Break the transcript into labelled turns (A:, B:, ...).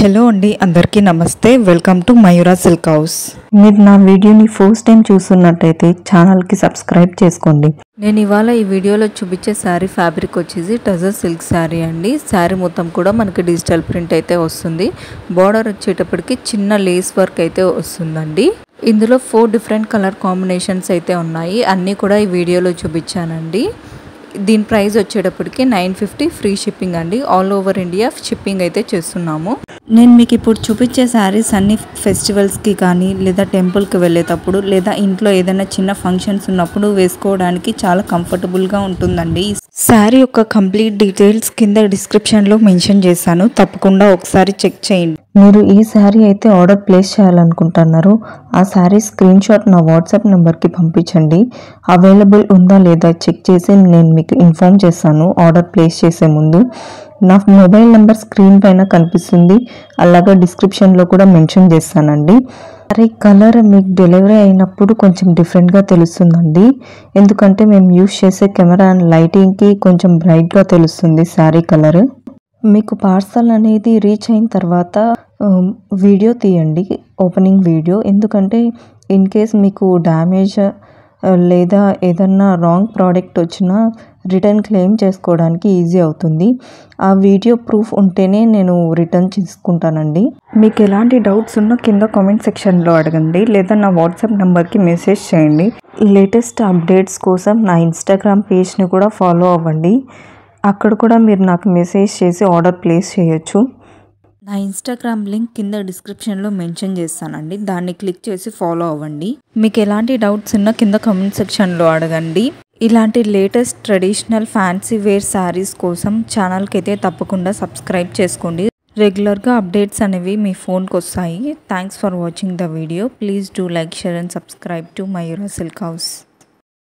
A: Hello అండి, అందరికీ నమస్తే. Welcome to Mayura silk house. మీరు నా వీడియోని ఫస్ట్ టైం చూస్తున్నట్టయితే ఛానల్కి సబ్స్క్రైబ్ చేసుకోండి. నేను ఇవాళ ఈ వీడియోలో చూపించే శారీ ఫ్యాబ్రిక్ వచ్చేసి టజర్ సిల్క్ శారీ అండి. శారీ మొత్తం కూడా మనకి డిజిటల్ ప్రింట్ అయితే వస్తుంది. బార్డర్ వచ్చేటప్పటికి చిన్న లేస్ వర్క్ అయితే వస్తుందండి. ఇందులో 4 డిఫరెంట్ కలర్ కాంబినేషన్స్ అయితే ఉన్నాయి. అన్నీ కూడా ఈ వీడియోలో చూపించానండి. దీని ప్రైస్ వచ్చేటప్పటికి 950 ఫ్రీ షిప్పింగ్ అండి. ఆల్ ఓవర్ ఇండియా షిప్పింగ్ అయితే చేస్తున్నాము. నేను మీకు ఇప్పుడు చూపించే శారీస్ అన్ని ఫెస్టివల్స్కి కానీ లేదా టెంపుల్కి వెళ్ళేటప్పుడు లేదా ఇంట్లో ఏదైనా చిన్న ఫంక్షన్స్ ఉన్నప్పుడు వేసుకోవడానికి చాలా కంఫర్టబుల్గా ఉంటుందండి. శారీ యొక్క కంప్లీట్ డీటెయిల్స్ కింద డిస్క్రిప్షన్లో మెన్షన్ చేశాను, తప్పకుండా ఒకసారి చెక్ చేయండి. మీరు ఈ శారీ అయితే ఆర్డర్ ప్లేస్ చేయాలనుకుంటున్నారు, ఆ శారీ స్క్రీన్ షాట్ నా వాట్సాప్ నెంబర్కి పంపించండి. అవైలబుల్ ఉందా లేదా చెక్ చేసి నేను మీకు ఇన్ఫార్మ్ చేస్తాను. ఆర్డర్ ప్లేస్ చేసే ముందు నా మొబైల్ నెంబర్ స్క్రీన్ పైన కనిపిస్తుంది, అలాగే డిస్క్రిప్షన్లో కూడా మెన్షన్ చేస్తానండి. శారీ కలర్ మీకు డెలివరీ అయినప్పుడు కొంచెం డిఫరెంట్గా తెలుస్తుందండి, ఎందుకంటే మేము యూస్ చేసే కెమెరా అండ్ లైటింగ్కి కొంచెం బ్రైట్గా తెలుస్తుంది శారీ కలర్. మీకు పార్సల్ అనేది రీచ్ అయిన తర్వాత వీడియో తీయండి, ఓపెనింగ్ వీడియో. ఎందుకంటే ఇన్ కేస్ మీకు డ్యామేజ్ లేదా ఏదన్నా రాంగ్ ప్రోడక్ట్ వచ్చినా రిటర్న్ క్లెయిమ్ చేసుకోవడానికి ఈజీ అవుతుంది. ఆ వీడియో ప్రూఫ్ ఉంటేనే నేను రిటర్న్ చేసుకుంటానండి. మీకు ఎలాంటి డౌట్స్ ఉన్నా కింద కామెంట్ సెక్షన్లో అడగండి, లేదా నా వాట్సాప్ నెంబర్కి మెసేజ్ చేయండి. లేటెస్ట్ అప్డేట్స్ కోసం నా ఇన్స్టాగ్రామ్ పేజ్ని కూడా ఫాలో అవ్వండి. అక్కడ కూడా మీరు నాకు మెసేజ్ చేసి ఆర్డర్ ప్లేస్ చేయొచ్చు. నా ఇన్స్టాగ్రామ్ లింక్ కింద డిస్క్రిప్షన్లో మెన్షన్ చేస్తానండి, దాన్ని క్లిక్ చేసి ఫాలో అవ్వండి. మీకు ఎలాంటి డౌట్స్ ఉన్నా కింద కామెంట్ సెక్షన్లో అడగండి. ఇలాంటి latest traditional fancy wear saris కోసం ఛానల్కి అయితే తప్పకుండా సబ్స్క్రైబ్ చేసుకోండి. రెగ్యులర్గా అప్డేట్స్ అనేవి మీ ఫోన్కి వస్తాయి. Thanks for watching the video. Please do like, share and subscribe to Mayura silk house.